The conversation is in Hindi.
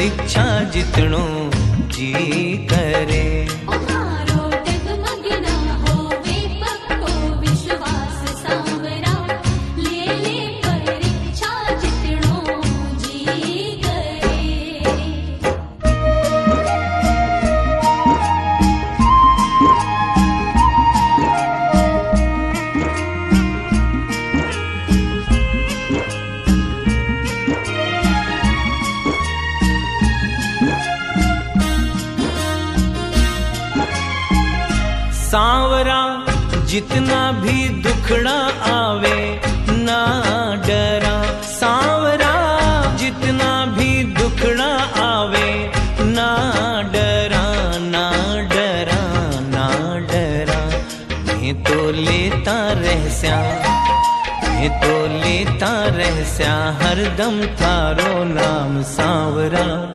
परीक्षा जितनो जी करे। सांवरा जितना भी दुखड़ा आवे ना डरा, सांवरा जितना भी दुखड़ा आवे ना डरा, ना डरा, ना डरा। मैं तो लेता रहस्या, मैं तो लेता रहस्या, हरदम थारो नाम सांवरा।